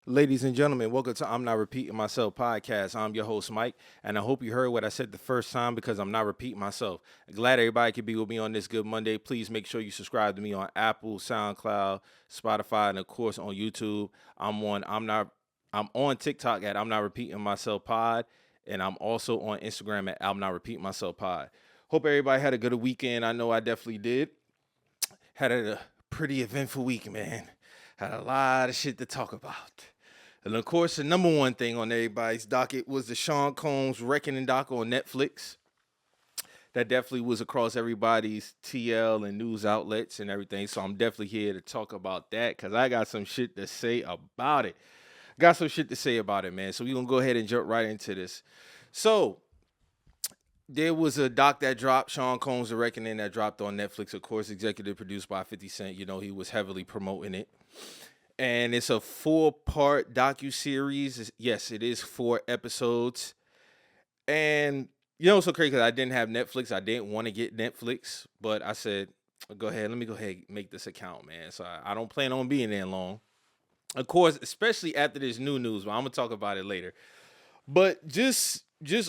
Ladies and gentlemen, welcome to I'm Not Repeating Myself podcast. I'm your host, Mike, and I hope you heard what I said the first time because I'm not repeating myself. Glad everybody could be with me on this good Monday. Please make sure you subscribe to me on Apple, SoundCloud, Spotify, and of course on YouTube. I'm on TikTok at I'm Not Repeating Myself Pod, and I'm also on Instagram at I'm Not Repeating Myself Pod. Hope everybody had a good weekend. I know I definitely did. Had a pretty eventful week, man. Had a lot of shit to talk about. And of course, the number one thing on everybody's docket was the Sean Combs Reckoning doc on Netflix. That definitely was across everybody's TL and news outlets and everything. So I'm definitely here to talk about that because I got some shit to say about it. Got some shit to say about it, man. So we're gonna go ahead and jump right into this. So there was a doc that dropped, Sean Combs The Reckoning, that dropped on Netflix, of course, executive produced by 50 Cent. You know, he was heavily promoting it. And it's a four-part docu-series. Yes, it is 4 episodes. And you know, it's so crazy because I didn't have Netflix. I didn't want to get Netflix, but I said, go ahead, let me go ahead and make this account, man. So I don't plan on being there long. Of course, especially after this new news, but I'm gonna talk about it later. But just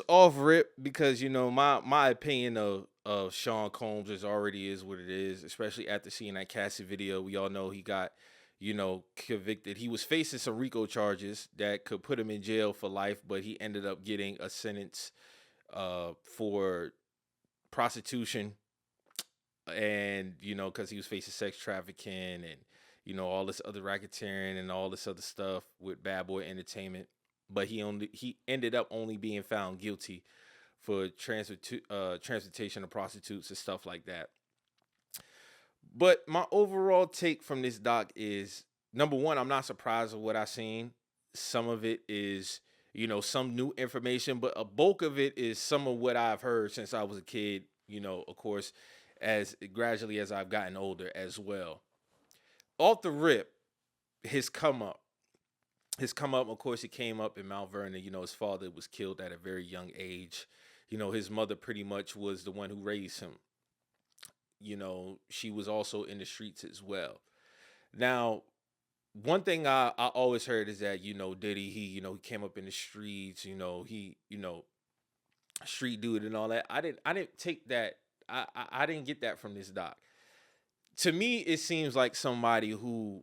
off rip, because you know, my opinion of Sean Combs is already is what it is, especially after seeing that Cassie video. We all know he got, you know, convicted. He was facing some RICO charges that could put him in jail for life, but he ended up getting a sentence for prostitution, and you know, because he was facing sex trafficking and you know all this other racketeering and all this other stuff with Bad Boy Entertainment. But he ended up only being found guilty for transportation of prostitutes and stuff like that. But my overall take from this doc is, number one, I'm not surprised with what I seen. Some of it is, you know, some new information, but a bulk of it is some of what I've heard since I was a kid, you know, of course, as gradually as I've gotten older as well. Off the rip, his come up. His come up, of course, he came up in Mount Vernon. You know, his father was killed at a very young age. You know, his mother pretty much was the one who raised him. You know, she was also in the streets as well. Now, one thing I always heard is that, you know, Diddy, he came up in the streets, street dude and all that. I didn't take that. I didn't get that from this doc. To me, it seems like somebody who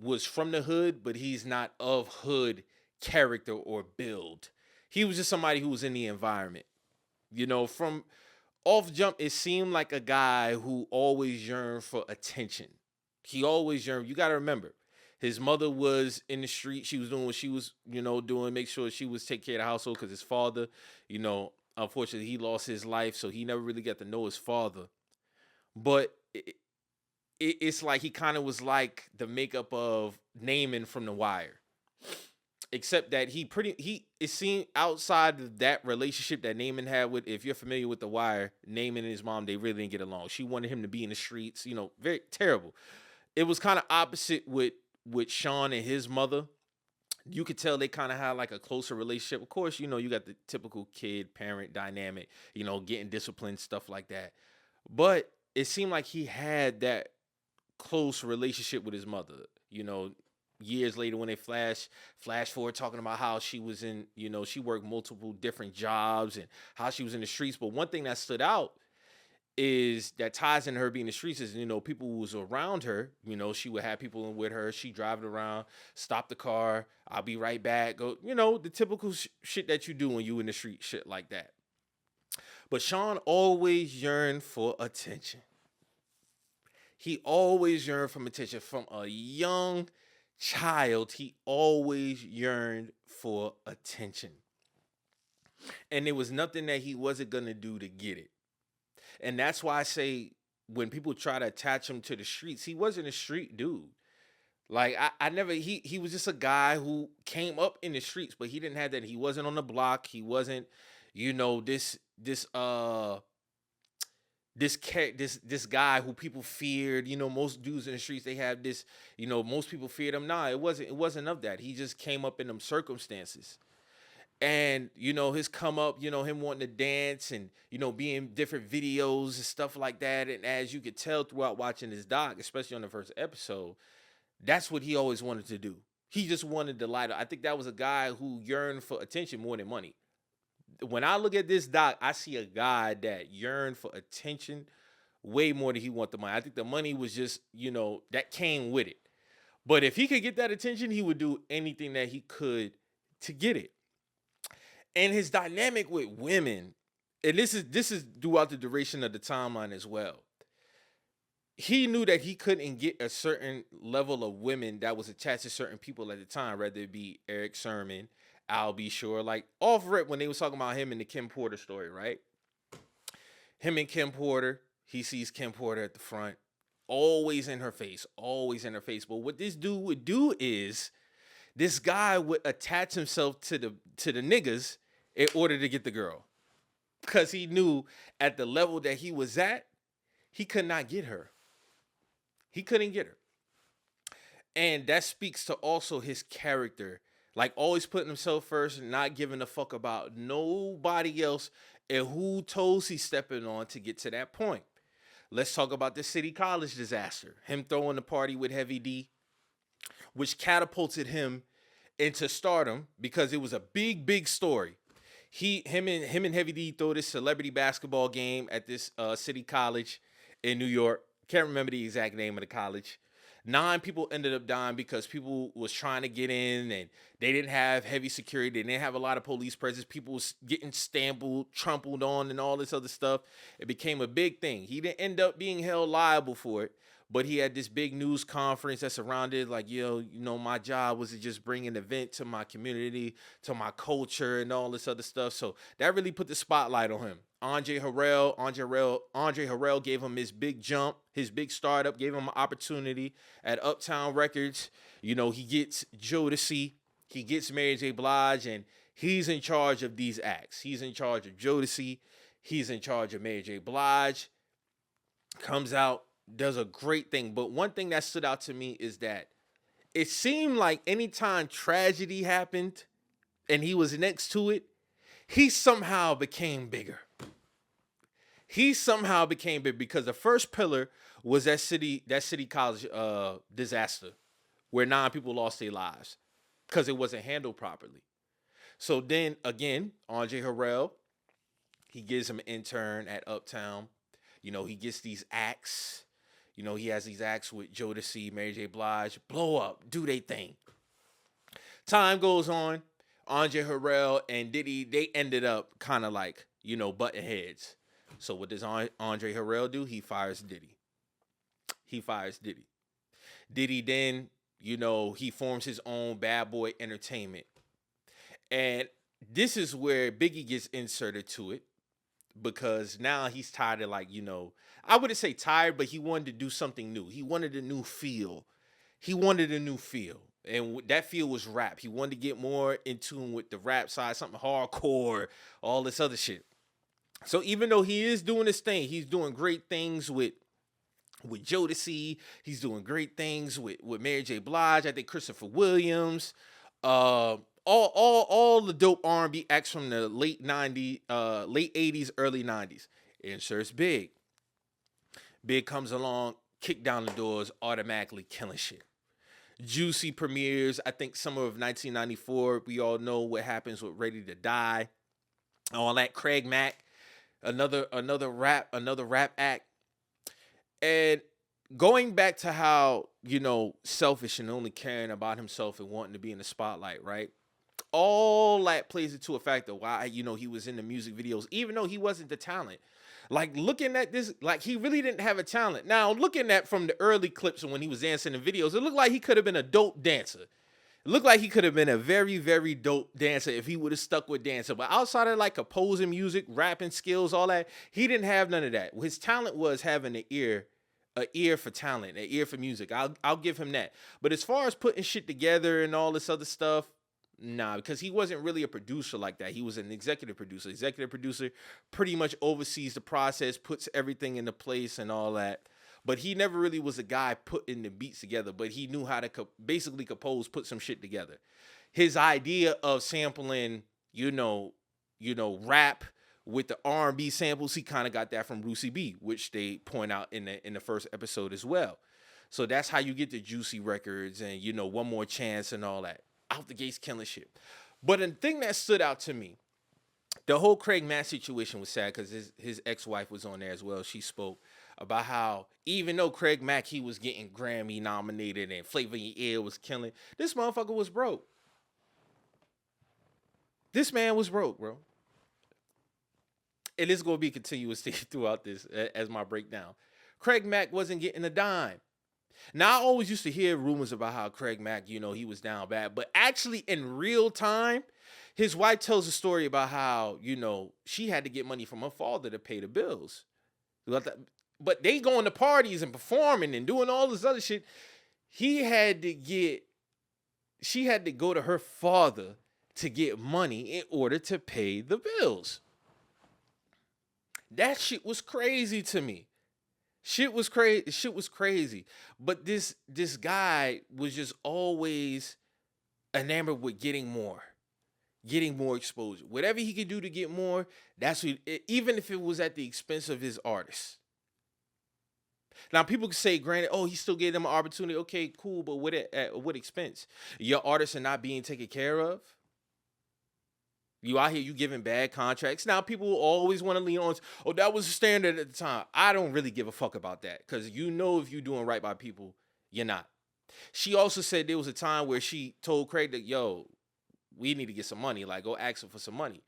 was from the hood, but he's not of hood character or build. He was just somebody who was in the environment. You know, from off jump, it seemed like a guy who always yearned for attention. He always yearned. You got to remember, his mother was in the street. She was doing what she was, you know, doing. Make sure she was take care of the household because his father, you know, unfortunately, he lost his life, so he never really got to know his father. But it's like he kind of was like the makeup of Naaman from The Wire, except that he it seemed outside of that relationship that Naaman had with, if you're familiar with The Wire, Naaman and his mom, they really didn't get along. She wanted him to be in the streets, you know, very terrible. It was kind of opposite with Sean and his mother. You could tell they kind of had like a closer relationship. Of course, you know, you got the typical kid parent dynamic, you know, getting disciplined, stuff like that. But it seemed like he had that close relationship with his mother. You know, years later when they flash forward talking about how she was in, you know, she worked multiple different jobs and how she was in the streets. But one thing that stood out is that ties in her being in the streets is, you know, people who was around her, you know, she would have people in with her, she drive it around, stop the car, I'll be right back, go, you know, the typical shit that you do when you in the street, shit like that. But Sean always yearned for attention. He always yearned for attention from a young child. He always yearned for attention. And there was nothing that he wasn't going to do to get it. And that's why I say when people try to attach him to the streets, he wasn't a street dude. Like I never he was just a guy who came up in the streets, but he didn't have that. He wasn't on the block. He wasn't, you know, this guy who people feared. You know, most dudes in the streets, they have this, you know, most people feared him. Nah, it wasn't of that. He just came up in them circumstances. And you know, his come up, you know, him wanting to dance and you know, be in different videos and stuff like that. And as you could tell throughout watching this doc, especially on the first episode, that's what he always wanted to do. He just wanted the light. I think that was a guy who yearned for attention more than money. When I look at this doc, I see a guy that yearned for attention way more than he wanted the money. I think the money was just, that came with it. But if he could get that attention, he would do anything that he could to get it. And his dynamic with women, and this is throughout the duration of the timeline as well. He knew that he couldn't get a certain level of women that was attached to certain people at the time, whether it be Eric Sermon, Al B. Shore, like off rip when they was talking about him in the Kim Porter story, right? Him and Kim Porter, he sees Kim Porter at the front, always in her face, always in her face. But what this dude would do is, this guy would attach himself to the niggas in order to get the girl, because he knew at the level that he was at, he could not get her. He couldn't get her. And that speaks to also his character. Like always putting himself first and not giving a fuck about nobody else and who toes he's stepping on to get to that point. Let's talk about the City College disaster. Him throwing the party with Heavy D, which catapulted him into stardom because it was a big, big story. Him and Heavy D throw this celebrity basketball game at this City College in New York. Can't remember the exact name of the college. 9 people ended up dying because people was trying to get in and they didn't have heavy security. They didn't have a lot of police presence. People was getting trampled on and all this other stuff. It became a big thing. He didn't end up being held liable for it, but he had this big news conference that surrounded like, my job was to just bring an event to my community, to my culture and all this other stuff. So that really put the spotlight on him. Andre Harrell gave him his big jump, his big startup, gave him an opportunity at Uptown Records. He gets Jodeci, he gets Mary J. Blige, and he's in charge of these acts. He's in charge of Jodeci, he's in charge of Mary J. Blige, comes out, does a great thing. But one thing that stood out to me is that it seemed like anytime tragedy happened and he was next to it, he somehow became bigger. He somehow became big because the first pillar was that city college disaster where 9 people lost their lives because it wasn't handled properly. So then again, Andre Harrell, he gives him an intern at Uptown. He gets these acts. He has these acts with Jodeci, Mary J. Blige, blow up, do they thing. Time goes on. Andre Harrell and Diddy, they ended up kind of like, butting heads. So what does Andre Harrell do? He fires Diddy. Diddy then, he forms his own Bad Boy Entertainment. And this is where Biggie gets inserted to it because now he's tired of I wouldn't say tired, but he wanted to do something new. He wanted a new feel. And that feel was rap. He wanted to get more in tune with the rap side, something hardcore, all this other shit. So even though he is doing this thing, he's doing great things with Jodeci. He's doing great things with Mary J. Blige. I think Christopher Williams. All the dope R&B acts from the late 80s, early 90s. Inserts Big. Big comes along, kick down the doors, automatically killing shit. Juicy premieres, I think summer of 1994. We all know what happens with Ready to Die. All that. Craig Mack, another rap act. And going back to how, selfish and only caring about himself and wanting to be in the spotlight, right? All that plays into a factor why, he was in the music videos, even though he wasn't the talent. Like looking at this, like he really didn't have a talent. Now looking at from the early clips and when he was dancing in videos, it looked like he could have been a dope dancer. It looked like he could have been a very, very dope dancer if he would have stuck with dancing. But outside of like composing music, rapping skills, all that, he didn't have none of that. His talent was having an ear for talent, an ear for music. I'll give him that. But as far as putting shit together and all this other stuff, nah, because he wasn't really a producer like that. He was an executive producer. Executive producer pretty much oversees the process, puts everything into place and all that. But he never really was a guy putting the beats together, but he knew how to basically compose, put some shit together. His idea of sampling, rap with the R&B samples, he kind of got that from Lucy B, which they point out in the first episode as well. So that's how you get the Juicy Records and, One More Chance and all that. Out the gates killing shit. But the thing that stood out to me, the whole Craig Mack situation was sad because his ex-wife was on there as well. She spoke about how even though Craig Mack, he was getting Grammy nominated and Flavor in Your Ear was killing, this motherfucker was broke. This man was broke, bro. And it's going to be continuous throughout this as my breakdown. Craig Mack wasn't getting a dime. Now, I always used to hear rumors about how Craig Mack, he was down bad. But actually, in real time, his wife tells a story about how, she had to get money from her father to pay the bills. But they going to parties and performing and doing all this other shit. She had to go to her father to get money in order to pay the bills. That shit was crazy to me. Shit was crazy. But this guy was just always enamored with getting more exposure. Whatever he could do to get more, that's what, even if it was at the expense of his artists. Now, people can say, granted, he still gave them an opportunity. Okay, cool, but at what expense? Your artists are not being taken care of. You out here, you giving bad contracts. Now, people will always want to lean on, that was the standard at the time. I don't really give a fuck about that because if you're doing right by people, you're not. She also said there was a time where she told Craig that, we need to get some money. Like, go ask him for some money.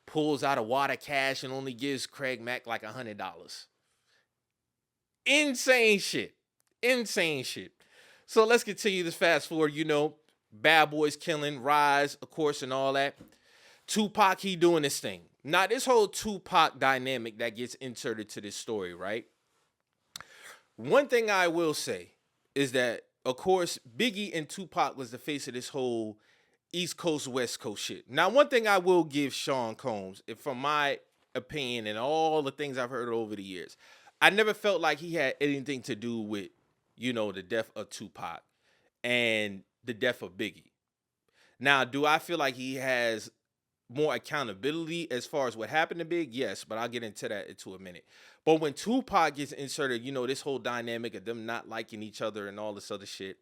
Pulls out a wad of cash and only gives Craig Mack like $100. Insane shit. So let's continue this fast forward. Bad Boys killing, Rise, of course, and all that. Tupac, he doing this thing. Now, this whole Tupac dynamic that gets inserted to this story, right? One thing I will say is that, of course, Biggie and Tupac was the face of this whole East Coast, West Coast shit. Now, one thing I will give Sean Combs, from my opinion and all the things I've heard over the years, I never felt like he had anything to do with, the death of Tupac and the death of Biggie. Now, do I feel like he has more accountability as far as what happened to Big? Yes, but I'll get into that into a minute. But when Tupac gets inserted, this whole dynamic of them not liking each other and all this other shit.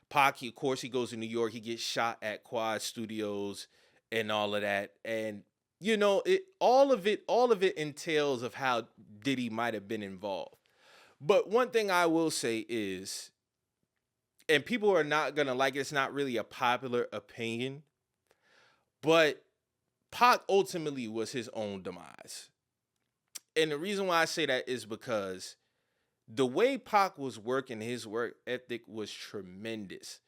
Pac, of course, he goes to New York. He gets shot at Quad Studios and all of that. And, all of it entails of how Diddy might have been involved. But one thing I will say is, and people are not going to like it, it's not really a popular opinion, but Pac ultimately was his own demise. And the reason why I say that is because the way Pac was working, his work ethic was tremendous.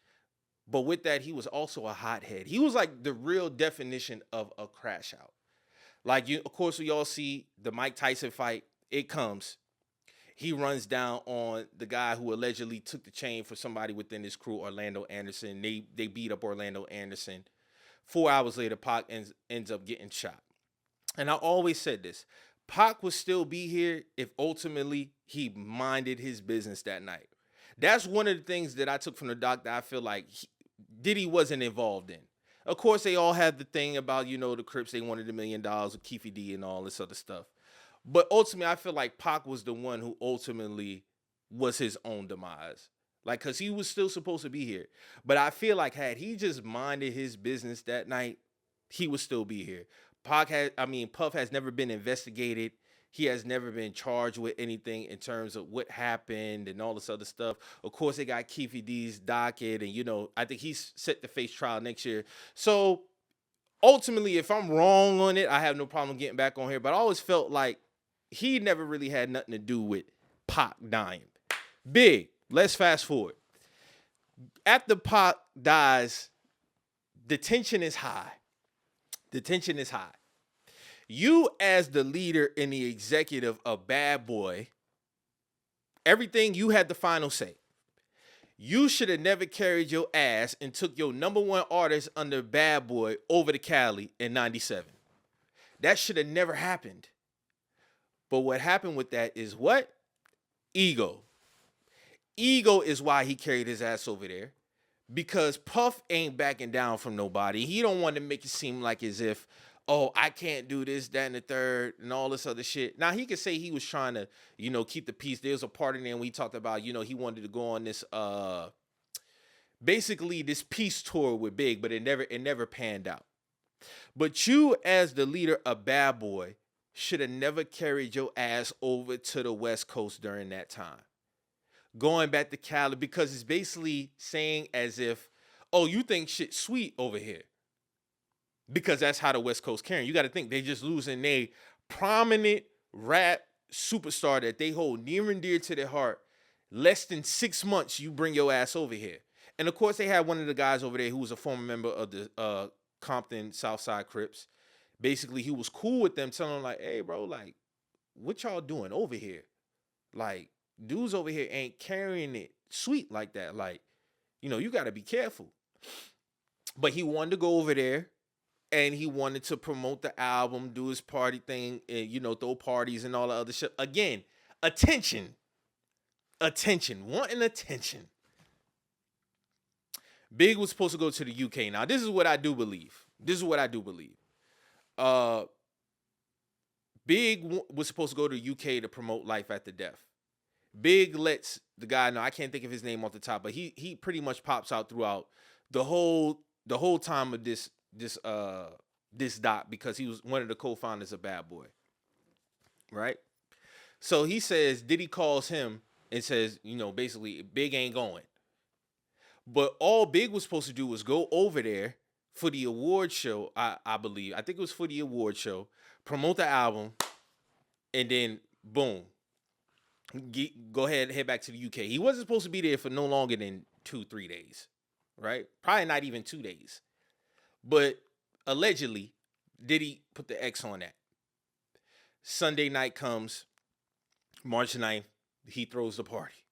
But with that, he was also a hothead. He was like the real definition of a crash out. Like, of course, we all see the Mike Tyson fight. It comes. He runs down on the guy who allegedly took the chain for somebody within his crew, Orlando Anderson. They beat up Orlando Anderson. 4 hours later, Pac ends up getting shot. And I always said this. Pac would still be here if ultimately he minded his business that night. That's one of the things that I took from the doc that I feel like Diddy wasn't involved in. Of course, they all had the thing about, the Crips, they wanted $1 million with Keefe D and all this other stuff. But ultimately, I feel like Pac was the one who ultimately was his own demise. Like, because he was still supposed to be here. But I feel like had he just minded his business that night, he would still be here. Puff has never been investigated. He has never been charged with anything in terms of what happened and all this other stuff. Of course, they got Keefe D's docket, and, I think he's set to face trial next year. So, ultimately, if I'm wrong on it, I have no problem getting back on here. But I always felt like he never really had nothing to do with Pac dying. Big. Let's fast forward. After Pac dies, the tension is high. You, as the leader and the executive of Bad Boy, everything, you had the final say. You should have never carried your ass and took your number one artist under Bad Boy over to Cali in 97. That should have never happened. But what happened with that is what? Ego. Ego is why he carried his ass over there. Because Puff ain't backing down from nobody. He don't want to make it seem like as if, oh, I can't do this, that, and the third, and all this other shit. Now he could say he was trying to, keep the peace. There was a part in there we talked about, he wanted to go on this basically this peace tour with Big, but it never panned out. But you, as the leader of Bad Boy, should have never carried your ass over to the West Coast during that time. Going back to Cali, because it's basically saying as if, oh, you think shit sweet over here. Because that's how the West Coast carrying. You got to think they just losing a prominent rap superstar that they hold near and dear to their heart. Less than 6 months, you bring your ass over here. And of course, they had one of the guys over there who was a former member of the Compton Southside Crips. Basically, he was cool with them, telling them like, "Hey, bro, like, what y'all doing over here? Like, dudes over here ain't carrying it sweet like that. Like, you got to be careful." But he wanted to go over there, and he wanted to promote the album, do his party thing, and throw parties and all the other shit. Again, attention, wanting attention. Big was supposed to go to the UK. Now, this is what I do believe. Big was supposed to go to the UK to promote Life After Death. Big lets the guy know, I can't think of his name off the top, but he pretty much pops out throughout the whole time of this doc, because he was one of the co-founders of Bad Boy. Right? So he says, Diddy calls him and says, basically, Big ain't going. But all Big was supposed to do was go over there for the award show, I believe. I think it was for the award show, promote the album, and then boom, go ahead and head back to the UK. He wasn't supposed to be there for no longer than 2-3 days, right? Probably not even 2 days. But allegedly, Diddy put the X on that. Sunday night comes, March 9th, he throws the party.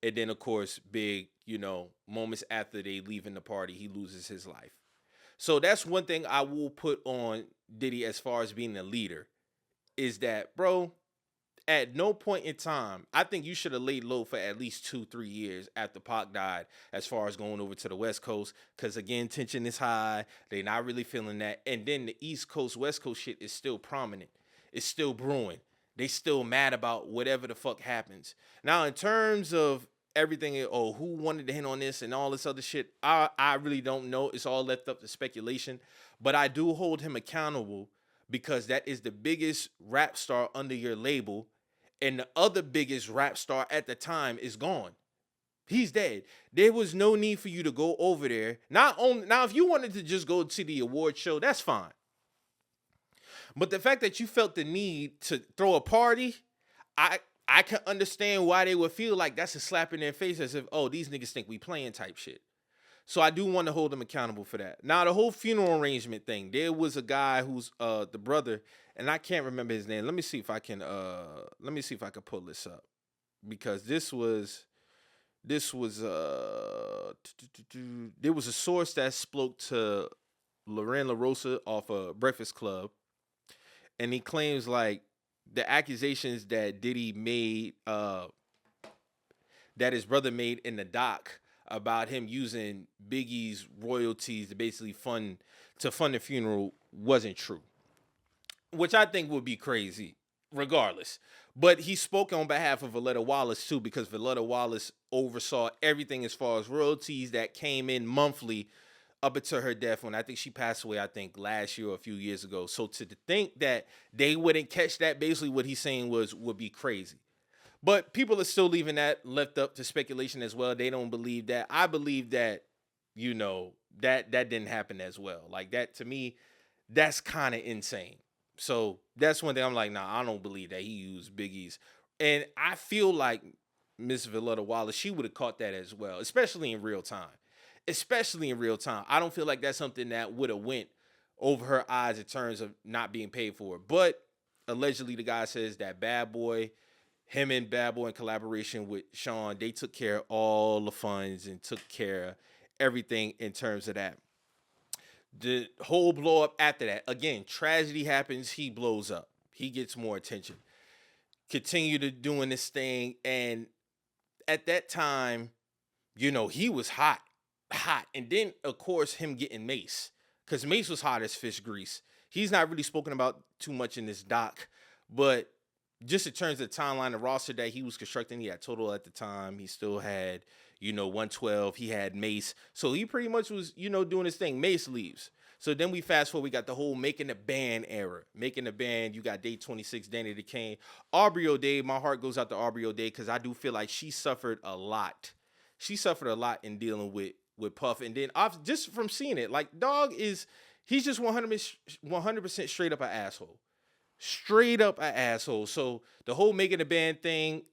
And then, of course, Big, moments after they leaving the party, he loses his life. So that's one thing I will put on Diddy as far as being a leader, is that, bro, at no point in time, I think you should have laid low for at least 2-3 years after Pac died, as far as going over to the West Coast. Because, again, tension is high. They're not really feeling that. And then the East Coast, West Coast shit is still prominent. It's still brewing. They still mad about whatever the fuck happens. Now, in terms of everything, who wanted to hit on this and all this other shit, I really don't know. It's all left up to speculation. But I do hold him accountable, because that is the biggest rap star under your label, and the other biggest rap star at the time is gone. He's dead. There was no need for you to go over there. Now, if you wanted to just go to the award show, that's fine. But the fact that you felt the need to throw a party, I can understand why they would feel like that's a slap in their face, as if, oh, these niggas think we playing type shit. So I do want to hold them accountable for that. Now, the whole funeral arrangement thing, there was a guy who's the brother, and I can't remember his name. Let me see if I can pull this up, because there was a source that spoke to Loren LaRosa off of Breakfast Club, and he claims like the accusations that Diddy made, that his brother made in the doc about him using Biggie's royalties to basically fund the funeral wasn't true, which I think would be crazy regardless. But he spoke on behalf of Valletta Wallace too, because Valletta Wallace oversaw everything as far as royalties that came in monthly up until her death, when I think she passed away, I think last year or a few years ago. So to think that they wouldn't catch that, basically what he's saying would be crazy. But people are still leaving that left up to speculation as well. They don't believe that. I believe that, that didn't happen as well. Like, that, to me, that's kind of insane. So that's one thing I'm like, nah, I don't believe that he used Biggie's. And I feel like Miss Valletta Wallace, she would have caught that as well, especially in real time. I don't feel like that's something that would have went over her eyes in terms of not being paid for. But allegedly, the guy says that Bad Boy, him and Bad Boy in collaboration with Sean, they took care of all the funds and took care of everything in terms of that. The whole blow up after that, again, tragedy happens, he blows up. He gets more attention. Continue to doing this thing. And at that time, he was hot. And then, of course, him getting Mace. because Mace was hot as fish grease. He's not really spoken about too much in this doc, but just in terms of the timeline, the roster that he was constructing, he had Total at the time. He still had, 112. He had Mace. So he pretty much was, doing his thing. Mace leaves. So then we fast forward, we got the whole making the band era. Making the band, you got Day 26, Danny the Kane. Aubrey O'Day, my heart goes out to Aubrey O'Day because I do feel like she suffered a lot. She suffered a lot in dealing with Puff. And then just from seeing it, like, he's just 100% straight up an asshole. Straight up an asshole. So the whole making the band thing,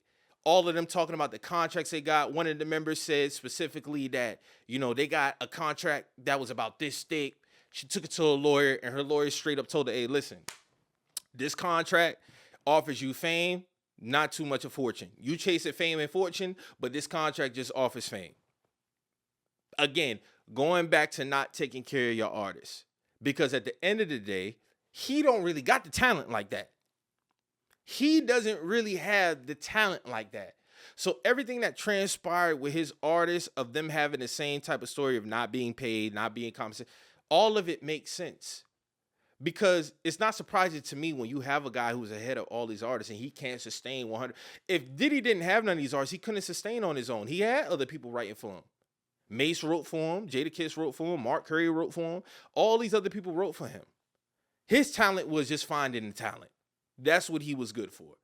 all of them talking about the contracts they got. One of the members said specifically that, they got a contract that was about this thick. She took it to a lawyer, and her lawyer straight up told her, hey, listen, this contract offers you fame, not too much of fortune. You chase it fame and fortune, but this contract just offers fame. Again, going back to not taking care of your artists. Because at the end of the day, he don't really got the talent like that. He doesn't really have the talent like that. So everything that transpired with his artists, of them having the same type of story of not being paid, not being compensated, all of it makes sense. Because it's not surprising to me when you have a guy who's ahead of all these artists and he can't sustain 100. If Diddy didn't have none of these artists, he couldn't sustain on his own. He had other people writing for him. Mace wrote for him. Jadakiss wrote for him. Mark Curry wrote for him. All these other people wrote for him. His talent was just finding the talent. That's what he was good for.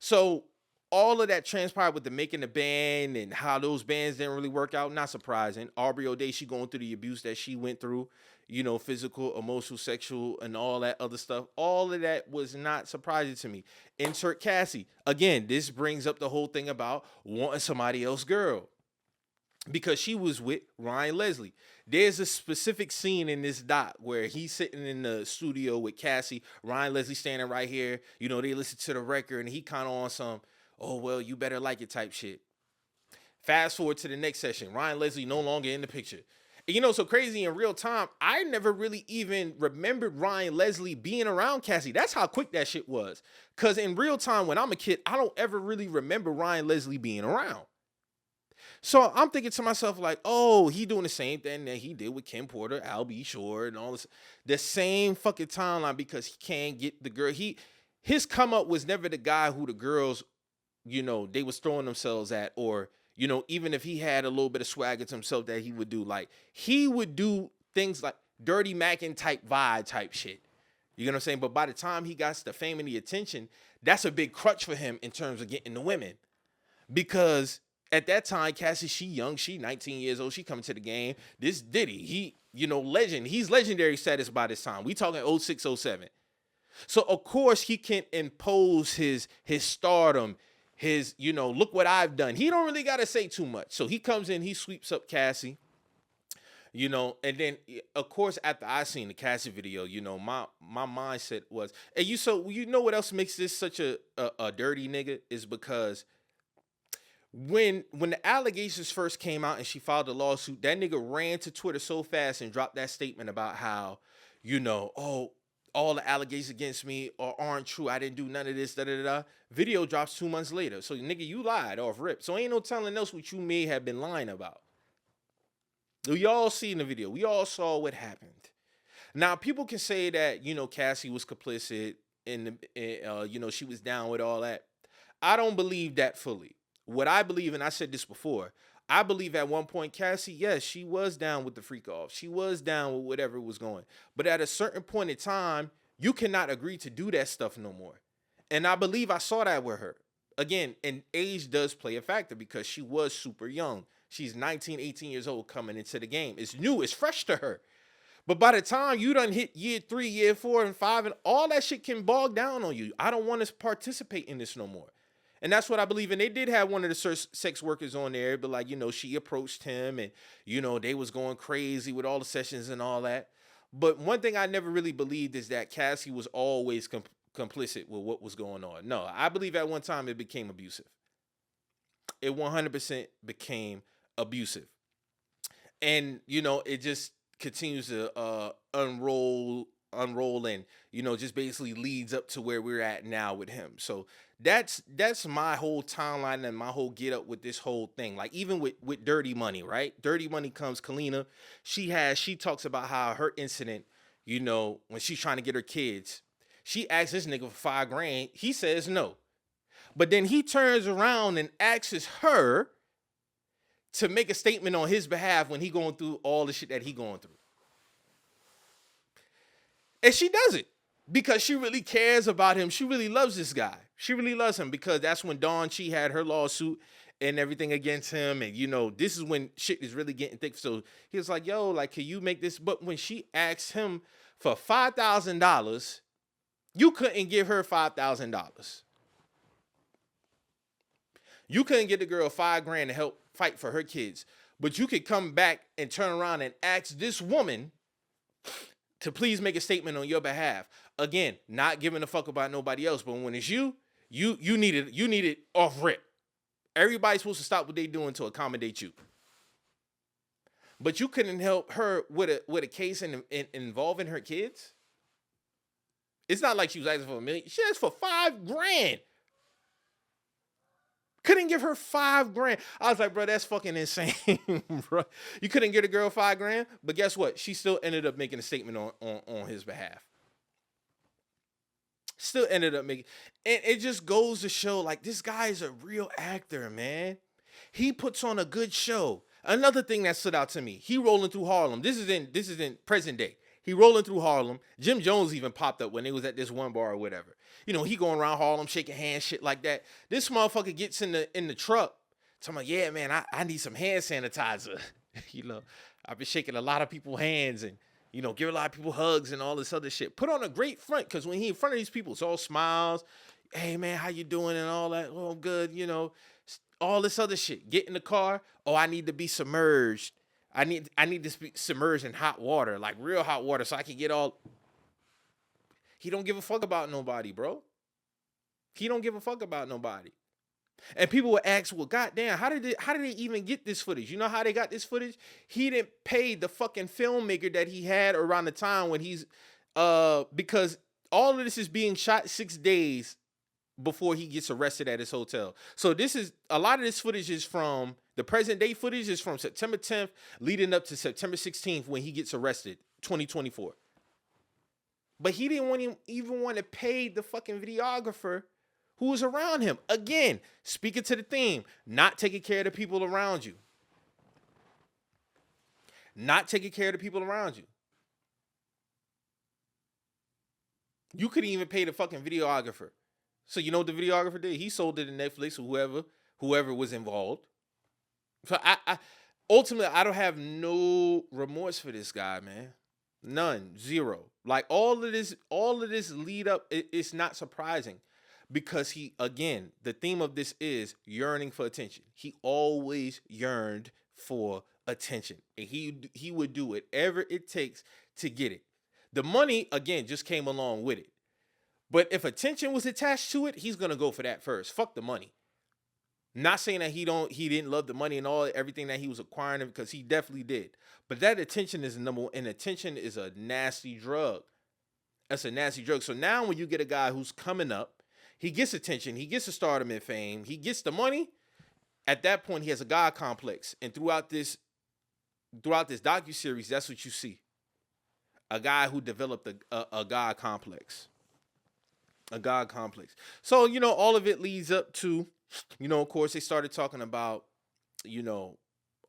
So all of that transpired with the making the band and how those bands didn't really work out. Not surprising. Aubrey O'Day, she going through the abuse that she went through, physical, emotional, sexual, and all that other stuff. All of that was not surprising to me. Insert Cassie. Again, this brings up the whole thing about wanting somebody else's girl. Because she was with Ryan Leslie. There's a specific scene in this doc where he's sitting in the studio with Cassie, Ryan Leslie standing right here. They listen to the record and he kind of on some, oh, well, you better like it type shit. Fast forward to the next session. Ryan Leslie no longer in the picture. And so crazy in real time, I never really even remembered Ryan Leslie being around Cassie. That's how quick that shit was. Because in real time, when I'm a kid, I don't ever really remember Ryan Leslie being around. So I'm thinking to myself, like, oh, he doing the same thing that he did with Kim Porter, Al B. Shore, and all this. The same fucking timeline because he can't get the girl. His come up was never the guy who the girls, they was throwing themselves at. Or, even if he had a little bit of swagger to himself that he would do. Like, he would do things like Dirty Mackin type vibe type shit. You know what I'm saying? But by the time he got the fame and the attention, that's a big crutch for him in terms of getting the women. Because at that time, Cassie, she young, she 19 years old, she coming to the game. This Diddy, he, legend. He's legendary status by this time. We talking 06, 07. So, of course, he can impose his stardom, his, look what I've done. He don't really got to say too much. So he comes in, he sweeps up Cassie, and then, of course, after I seen the Cassie video, my mindset was, and you know what else makes this such a dirty nigga is because when the allegations first came out and she filed a lawsuit, that nigga ran to Twitter so fast and dropped that statement about how, oh, all the allegations against me aren't true. I didn't do none of this, da-da-da-da. Video drops 2 months later. So, nigga, you lied off rip. So ain't no telling us what you may have been lying about. We all seen the video. We all saw what happened. Now, people can say that, Cassie was complicit and, she was down with all that. I don't believe that fully. What I believe, and I said this before, I believe at one point, Cassie, yes, she was down with the freak off. She was down with whatever was going. But at a certain point in time, you cannot agree to do that stuff no more. And I believe I saw that with her. Again, and age does play a factor because she was super young. She's 19, 18 years old coming into the game. It's new, it's fresh to her. But by the time you done hit year 3, year 4, and 5, and all that shit can bog down on you. I don't want to participate in this no more. And that's what I believe. And they did have one of the sex workers on there, but like, she approached him and, they was going crazy with all the sessions and all that. But one thing I never really believed is that Cassie was always complicit with what was going on. No, I believe at one time it became abusive. It 100% became abusive. And, it just continues to unroll unroll and, just basically leads up to where we're at now with him. So that's my whole timeline and my whole get up with this whole thing. Like even with Dirty Money, right? Dirty Money comes Kalina. She talks about how her incident, when she's trying to get her kids, she asks this nigga for $5,000. He says no. But then he turns around and asks her to make a statement on his behalf when he going through all the shit that he going through. And she does it because she really cares about him. She really loves this guy. She really loves him because that's when Dawn, she had her lawsuit and everything against him. And, this is when shit is really getting thick. So he was like, yo, like, can you make this? But when she asked him for $5,000, you couldn't give her $5,000. You couldn't get the girl $5,000 to help fight for her kids, but you could come back and turn around and ask this woman to please make a statement on your behalf. Again, not giving a fuck about nobody else, but when it's you need it off rip. Everybody's supposed to stop what they doing to accommodate you. But you couldn't help her with a case involving her kids. It's not like she was asking for $1 million. She asked for $5,000. Couldn't give her $5,000. I was like, bro, that's fucking insane, bro. You couldn't get a girl $5,000, but guess what? She still ended up making a statement on his behalf. Still ended up making, and it just goes to show, like, this guy is a real actor, man. He puts on a good show. Another thing that stood out to me, he rolling through Harlem. This is in present day. He rolling through Harlem. Jim Jones even popped up when they was at this one bar or whatever. He going around Harlem, shaking hands, shit like that. This motherfucker gets in the truck, talking about, yeah, man, I need some hand sanitizer. I've been shaking a lot of people's hands and, give a lot of people hugs and all this other shit. Put on a great front, because when he in front of these people, it's all smiles. Hey, man, how you doing and all that? Oh, good, all this other shit. Get in the car. Oh, I need to be submerged. I need to be submerged in hot water, like real hot water, so I can get all. He don't give a fuck about nobody, bro. He don't give a fuck about nobody. And people would ask, well, goddamn, how did they even get this footage? You know how they got this footage? He didn't pay the fucking filmmaker that he had around the time when he's because all of this is being shot 6 days before he gets arrested at his hotel. So a lot of this footage is from the present day footage is from September 10th leading up to September 16th when he gets arrested, 2024. But he didn't even want to pay the fucking videographer who was around him. Again, speaking to the theme, not taking care of the people around you. Not taking care of the people around you. You couldn't even pay the fucking videographer. So you know what the videographer did? He sold it to Netflix or whoever was involved. So I ultimately, I don't have no remorse for this guy, man. None. Zero. Like all of this lead up, it's not surprising because the theme of this is yearning for attention. He always yearned for attention, and he would do whatever it takes to get it. The money, again, just came along with it. But if attention was attached to it, he's gonna go for that first. Fuck the money. Not saying that he didn't love the money and everything that he was acquiring, because he definitely did. But that attention is number one, and attention is a nasty drug. That's a nasty drug. So now when you get a guy who's coming up, he gets attention, he gets the stardom and fame, he gets the money. At that point, he has a God complex. And throughout this docuseries, that's what you see. A guy who developed a God complex. A God complex. So, all of it leads up to, of course, they started talking about,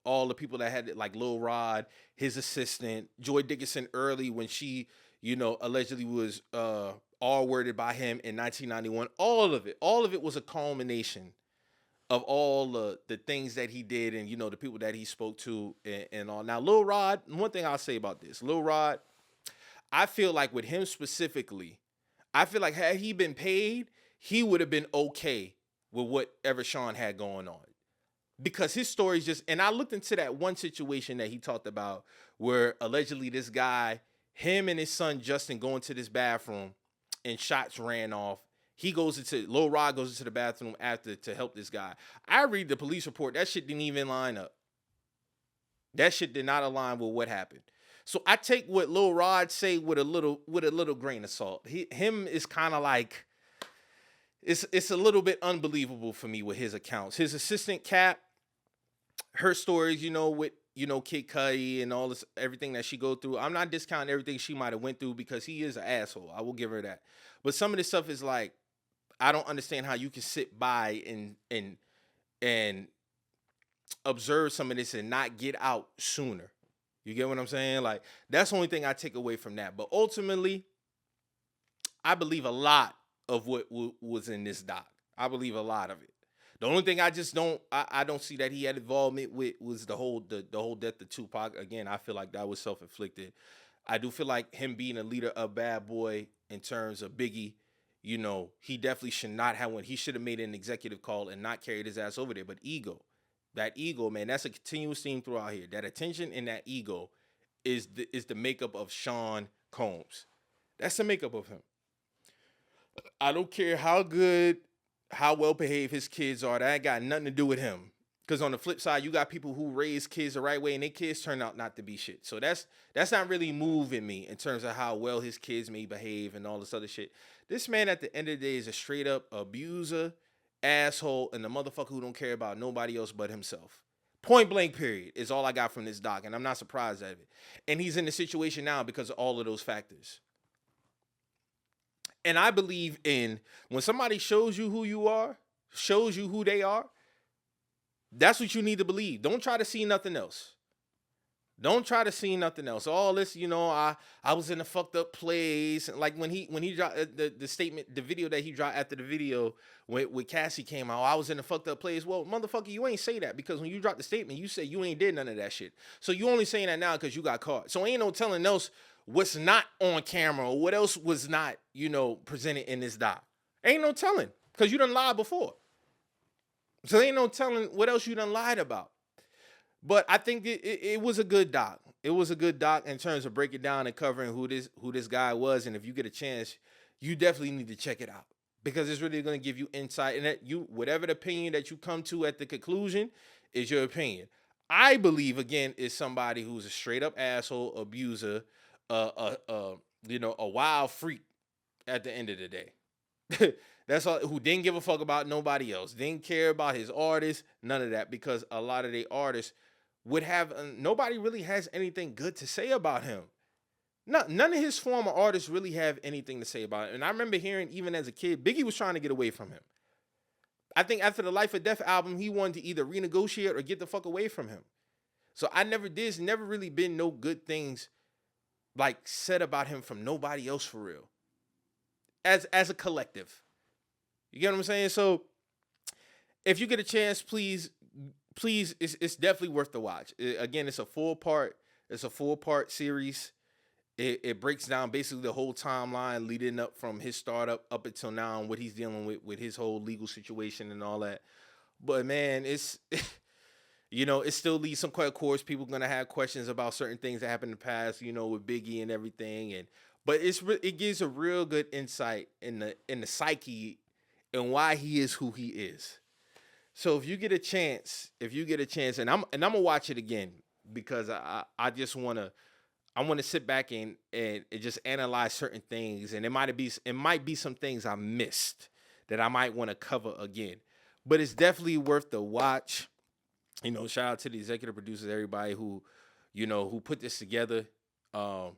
all the people that had it, like Lil Rod, his assistant, Joy Dickinson early when she, allegedly was R-worded by him in 1991. All of it was a culmination of all the things that he did and, the people that he spoke to and all. Now, Lil Rod, one thing I'll say about this, Lil Rod, I feel like with him specifically, I feel like had he been paid, he would have been okay with whatever Sean had going on. Because his story is just, and I looked into that one situation that he talked about where allegedly this guy, him and his son Justin go into this bathroom and shots ran off. Lil Rod goes into the bathroom after to help this guy. I read the police report. That shit didn't even line up. That shit did not align with what happened. So I take what Lil Rod say with a little grain of salt. Him is kind of like it's a little bit unbelievable for me with his accounts. His assistant Cap, her stories, with Kid Cudi and all this everything that she go through. I'm not discounting everything she might have went through because he is an asshole. I will give her that. But some of this stuff is like I don't understand how you can sit by and observe some of this and not get out sooner. You get what I'm saying? Like that's the only thing I take away from that. But ultimately, I believe a lot of what was in this doc. I believe a lot of it. The only thing I just I don't see that he had involvement with was the whole death of Tupac. Again, I feel like that was self-inflicted. I do feel like him being a leader of Bad Boy in terms of Biggie, he definitely should not have he should have made an executive call and not carried his ass over there. But that ego, man, that's a continuous theme throughout here. That attention and that ego is the makeup of Sean Combs. That's the makeup of him. I don't care how well behaved his kids are. That ain't got nothing to do with him. Because on the flip side, you got people who raise kids the right way and their kids turn out not to be shit. So that's not really moving me in terms of how well his kids may behave and all this other shit. This man at the end of the day is a straight up abuser, asshole, and the motherfucker who don't care about nobody else but himself. Point blank period is all I got from this doc, and I'm not surprised at it. And he's in the situation now because of all of those factors. And I believe in when somebody shows you who you are, shows you who they are, that's what you need to believe. Don't try to see nothing else. Don't try to see nothing else. All this, I was in a fucked up place. Like when he dropped the statement, the video that he dropped after the video with Cassie came out, I was in a fucked up place. Well, motherfucker, you ain't say that because when you dropped the statement, you said you ain't did none of that shit. So you only saying that now because you got caught. So ain't no telling else what's not on camera or what else was not, presented in this doc. Ain't no telling because you done lied before. So ain't no telling what else you done lied about. But I think it was a good doc. It was a good doc in terms of breaking down and covering who this guy was. And if you get a chance, you definitely need to check it out because it's really going to give you insight. And that whatever the opinion that you come to at the conclusion is your opinion. I believe again is somebody who's a straight up asshole, abuser, a wild freak at the end of the day. That's all. Who didn't give a fuck about nobody else, didn't care about his artists, none of that, because a lot of the artists would have nobody really has anything good to say about him. None of his former artists really have anything to say about him. And I remember hearing even as a kid, Biggie was trying to get away from him. I think after the Life or Death album, he wanted to either renegotiate or get the fuck away from him. So there's never really been no good things like said about him from nobody else for real. As a collective. You get what I'm saying? So if you get a chance, please, it's definitely worth the watch. Again, it's a full part series. It breaks down basically the whole timeline leading up from his startup up until now and what he's dealing with his whole legal situation and all that. But man, it's it still leaves some quite. Of course, people are gonna have questions about certain things that happened in the past, with Biggie and everything, but it gives a real good insight in the psyche and why he is who he is. So if you get a chance, and I'm gonna watch it again because I just wanna sit back and just analyze certain things, and it might be some things I missed that I might want to cover again. But it's definitely worth the watch. Shout out to the executive producers, everybody who put this together. 50,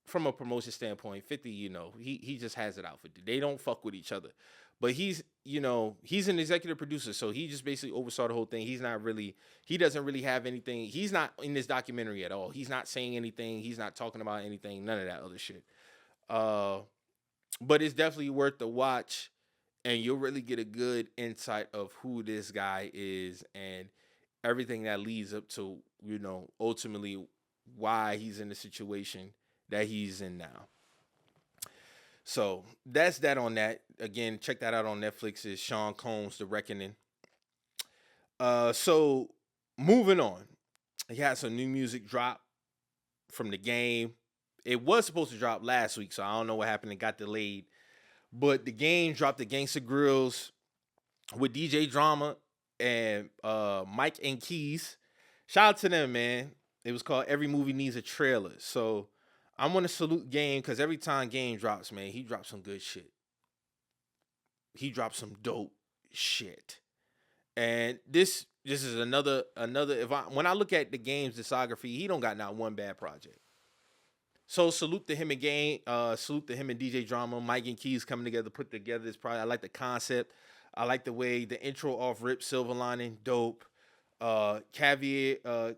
from a promotion standpoint, 50, he just has it out for they don't fuck with each other. But he's an executive producer, so he just basically oversaw the whole thing. He doesn't really have anything. He's not in this documentary at all. He's not saying anything. He's not talking about anything, none of that other shit. But it's definitely worth the watch, and you'll really get a good insight of who this guy is and everything that leads up to, ultimately why he's in the situation that he's in now. So that's that on that. Again, check that out on Netflix. It's Sean Combs, The Reckoning. So moving on. He had some new music drop from The Game. It was supposed to drop last week, so I don't know what happened. It got delayed. But The Game dropped the Gangsta Grills with DJ Drama and Mike and Keys. Shout out to them, man. It was called Every Movie Needs a Trailer. So I'm gonna salute Game because every time Game drops, man, he drops some good shit. He drops some dope shit. And this is another if I when I look at the Game's discography, he don't got not one bad project. So salute to him and Game, salute to him and DJ Drama, Mike and Keys coming together, put together this project. I like the concept. I like the way the intro off rip, Silver Lining, dope. Caviar,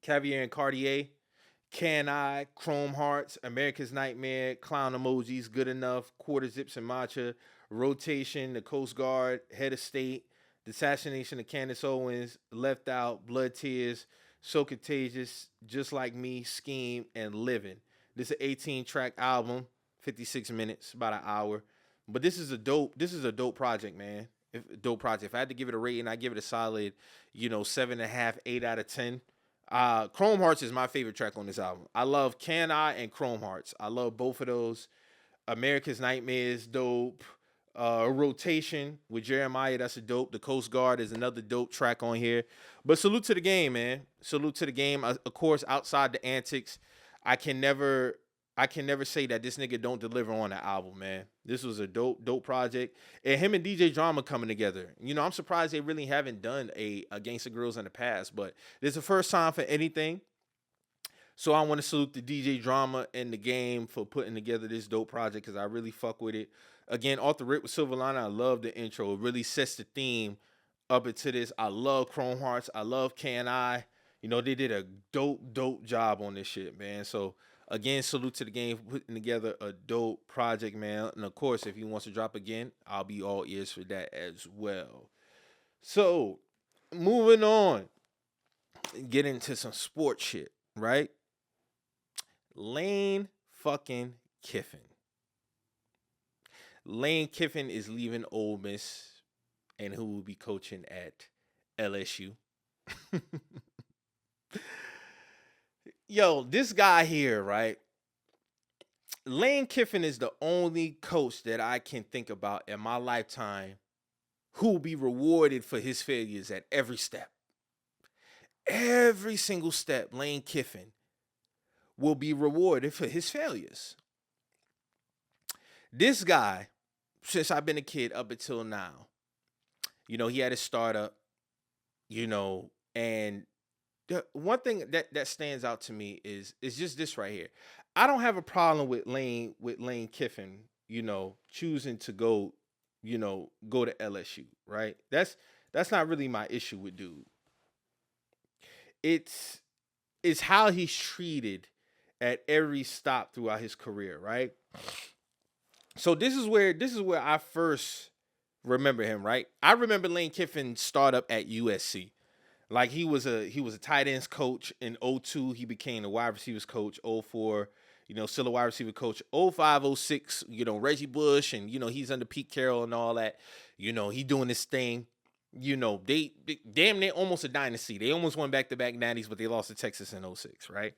Caviar and Cartier, Can I, Chrome Hearts, America's Nightmare, Clown Emojis, Good Enough, Quarter Zips and Matcha, Rotation, The Coast Guard, Head of State, The Assassination of Candace Owens, Left Out, Blood Tears, So Contagious, Just Like Me, Scheme, and Living. This is an 18-track album, 56 minutes, about an hour. But this is a dope project, man. Dope project. If I had to give it a rating, I give it a solid, 7.5, 8 out of 10. Chrome Hearts is my favorite track on this album. I love Can I and Chrome Hearts. I love both of those. America's Nightmare is dope. Rotation with Jeremiah, that's a dope. The Coast Guard is another dope track on here. But salute to the Game, man. Salute to the Game. Of course, outside the antics, I can never say that this nigga don't deliver on the album, man. This was a dope project. And him and DJ Drama coming together. I'm surprised they really haven't done a Gangsta Girls in the past, but this is the first time for anything. So I want to salute the DJ Drama and the Game for putting together this dope project because I really fuck with it. Again, off the rip with Silver Lining, I love the intro. It really sets the theme up into this. I love Chrome Hearts. I love Can I. They did a dope job on this shit, man. So again, salute to the Game for putting together a dope project, man. And of course, if he wants to drop again, I'll be all ears for that as well. So, moving on. Get into some sports shit, right? Lane fucking Kiffin. Lane Kiffin is leaving Ole Miss, and who will be coaching at LSU. Yo, this guy here, right? Lane Kiffin is the only coach that I can think about in my lifetime who will be rewarded for his failures at every step. Every single step, Lane Kiffin will be rewarded for his failures. This guy, since I've been a kid up until now, he had a startup, and the one thing that stands out to me is just this right here. I don't have a problem with Lane Kiffin, choosing to go to LSU, right? That's not really my issue with dude. It's how he's treated at every stop throughout his career, right? So this is where I first remember him, right? I remember Lane Kiffin's startup at USC. Like he was a tight ends coach in 02. He became a wide receivers coach. 04, still a wide receiver coach. 05, 06, Reggie Bush, and he's under Pete Carroll and all that. He doing this thing. They damn near almost a dynasty. They almost won back-to-back natties, but they lost to Texas in 06, right?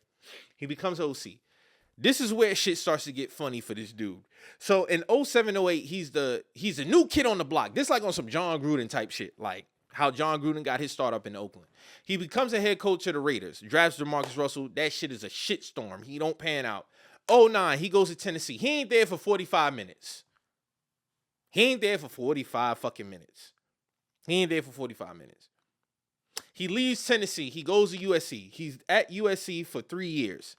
He becomes OC. This is where shit starts to get funny for this dude. So in 07, 08, he's the new kid on the block. This like on some John Gruden type shit, like how John Gruden got his start up in Oakland. He becomes a head coach of the Raiders, drafts DeMarcus Russell. That shit is a shitstorm. He don't pan out. 09, he goes to Tennessee. He ain't there for 45 minutes. He ain't there for 45 fucking minutes. He ain't there for 45 minutes. He leaves Tennessee. He goes to USC. He's at USC for 3 years.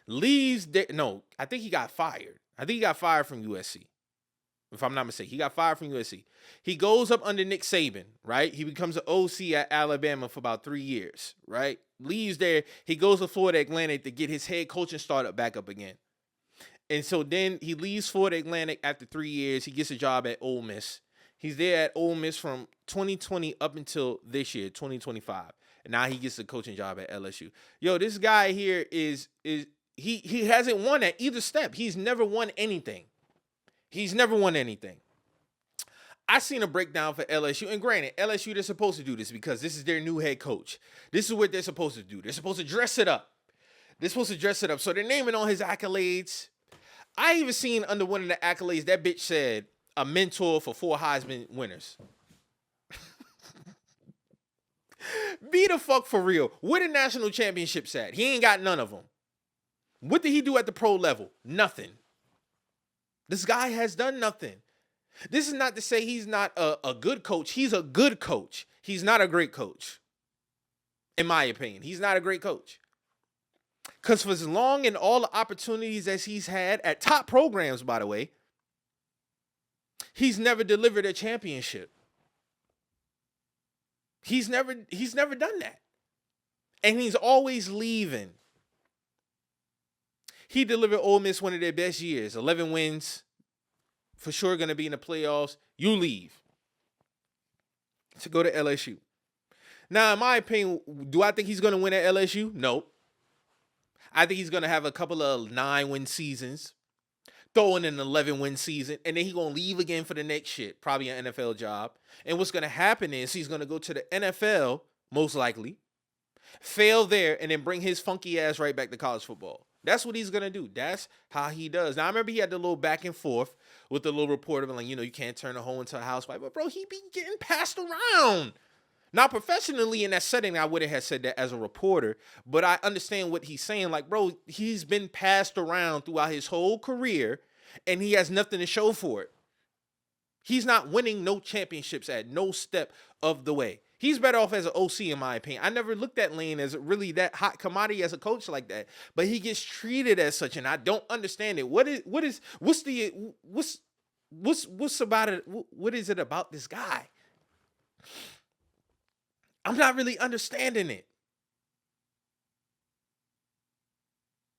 Leaves there. No, I think he got fired. I think he got fired from USC. If I'm not mistaken, he got fired from USC. He goes up under Nick Saban, right? He becomes an OC at Alabama for about 3 years, right? Leaves there. He goes to Florida Atlantic to get his head coaching startup back up again. And so then he leaves Florida Atlantic after 3 years. He gets a job at Ole Miss. He's there at Ole Miss from 2020 up until this year, 2025. And now he gets a coaching job at LSU. Yo, this guy here he hasn't won at either step. He's never won anything. I seen a breakdown for LSU. And granted, LSU, they're supposed to do this because this is their new head coach. This is what they're supposed to do. They're supposed to dress it up. So they're naming all his accolades. I even seen under one of the accolades, that bitch said, a mentor for 4 Heisman winners. Be the fuck for real. Where the national championships at? He ain't got none of them. What did he do at the pro level? Nothing. This guy has done nothing. This is not to say he's not a good coach. He's a good coach. He's not a great coach. In my opinion, he's not a great coach. Because for as long and all the opportunities as he's had at top programs, by the way, he's never delivered a championship. He's never done that. And he's always leaving. He delivered Ole Miss one of their best years. 11 wins. For sure going to be in the playoffs. You leave. To go to LSU. Now, in my opinion, do I think he's going to win at LSU? No. I think he's going to have a couple of 9-win seasons. Throw in an 11-win season. And then he's going to leave again for the next shit. Probably an NFL job. And what's going to happen is he's going to go to the NFL, most likely. Fail there. And then bring his funky ass right back to college football. That's what he's going to do. That's how he does. Now, I remember he had the little back and forth with the little reporter. Like, you can't turn a hoe into a housewife. But, bro, he be getting passed around. Now, professionally in that setting, I wouldn't have said that as a reporter. But I understand what he's saying. Like, bro, he's been passed around throughout his whole career. And he has nothing to show for it. He's not winning no championships at no step of the way. He's better off as an OC, in my opinion. I never looked at Lane as really that hot commodity as a coach like that, but he gets treated as such, and I don't understand it. What's about it? What is it about this guy? I'm not really understanding it.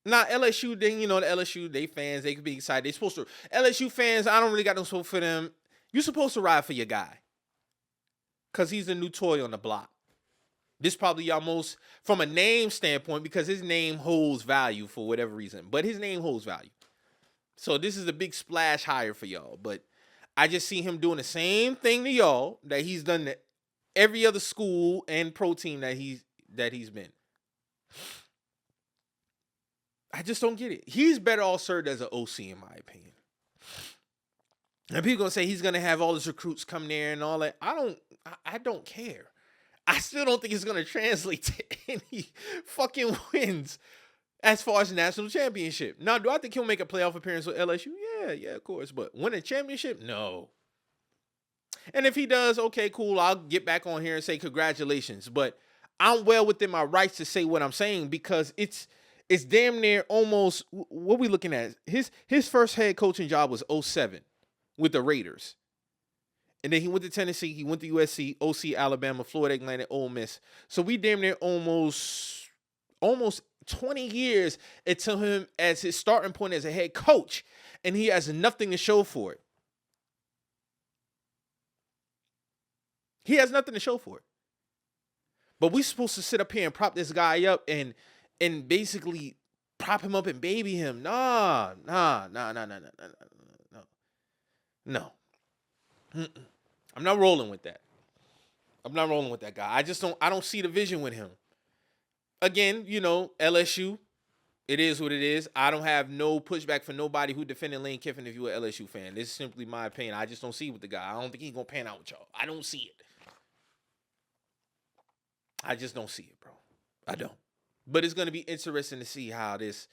Now, LSU, then, the LSU, they fans, they could be excited. They supposed to. LSU fans, I don't really got no support for them. You're supposed to ride for your guy. Because he's the new toy on the block. This probably y'all most, from a name standpoint, because his name holds value for whatever reason. But his name holds value. So this is a big splash hire for y'all. But I just see him doing the same thing to y'all that he's done to every other school and pro team that he's been. I just don't get it. He's better off served as an OC, in my opinion. And people gonna say he's gonna have all his recruits come there and all that. I don't care. I still don't think it's gonna translate to any fucking wins as far as the national championship. Now, do I think he'll make a playoff appearance with LSU? Yeah, of course. But win a championship? No. And if he does, okay, cool. I'll get back on here and say congratulations. But I'm well within my rights to say what I'm saying because it's damn near almost what we looking at. His first head coaching job was 2007 with the Raiders. And then he went to Tennessee, he went to USC, OC, Alabama, Florida Atlantic, Ole Miss. So we damn near almost 20 years until him as his starting point as a head coach. And he has nothing to show for it. He has nothing to show for it. But we supposed to sit up here and prop this guy up and basically prop him up and baby him. No. I'm not rolling with that. I'm not rolling with that guy. I don't see the vision with him. Again, LSU, it is what it is. I don't have no pushback for nobody who defended Lane Kiffin if you're an LSU fan. This is simply my opinion. I just don't see it with the guy. I don't think he's going to pan out with y'all. I don't see it. I just don't see it, bro. I don't. But it's going to be interesting to see how this...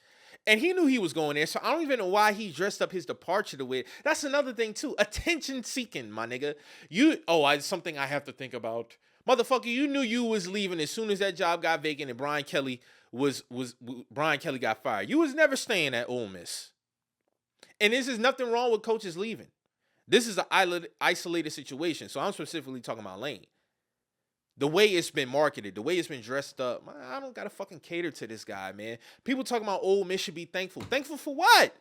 And he knew he was going there, so I don't even know why he dressed up his departure the way. That's another thing, too. Attention seeking, my nigga. It's something I have to think about. Motherfucker, you knew you was leaving as soon as that job got vacant and Brian Kelly got fired. You was never staying at Ole Miss. And this is nothing wrong with coaches leaving. This is an isolated situation, so I'm specifically talking about Lane. The way it's been marketed, the way it's been dressed up, I don't got to fucking cater to this guy, man. People talking about Ole Miss should be thankful. Thankful for what?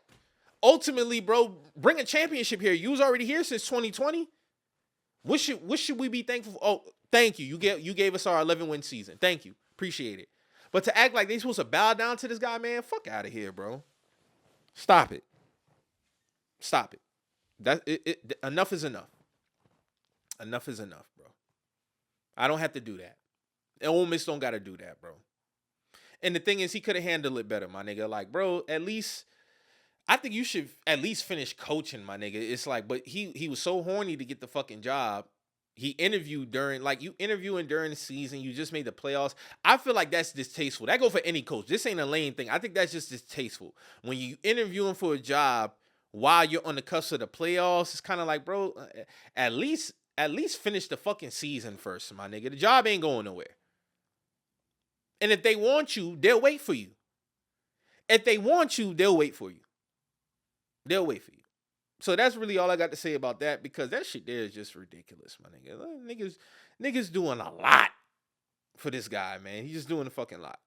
Ultimately, bro, bring a championship here. You was already here since 2020. What should we be thankful for? Oh, thank you. You gave us our 11-win season. Thank you. Appreciate it. But to act like they supposed to bow down to this guy, man, fuck out of here, bro. Stop it. Stop it. Enough is enough. Enough is enough, bro. I don't have to do that. And Ole Miss don't got to do that, bro. And the thing is, he could have handled it better, my nigga. Like, bro, at least, I think you should at least finish coaching, my nigga. It's like, but he was so horny to get the fucking job. He interviewed during, like, you interviewing during the season. You just made the playoffs. I feel like that's distasteful. That go for any coach. This ain't a Lane thing. I think that's just distasteful. When you interviewing for a job while you're on the cusp of the playoffs, it's kind of like, bro, at least finish the fucking season first, my nigga. The job ain't going nowhere. And if they want you, they'll wait for you. If they want you, they'll wait for you. They'll wait for you. So that's really all I got to say about that, because that shit there is just ridiculous, my nigga. Niggas doing a lot for this guy, man. He's just doing a fucking lot.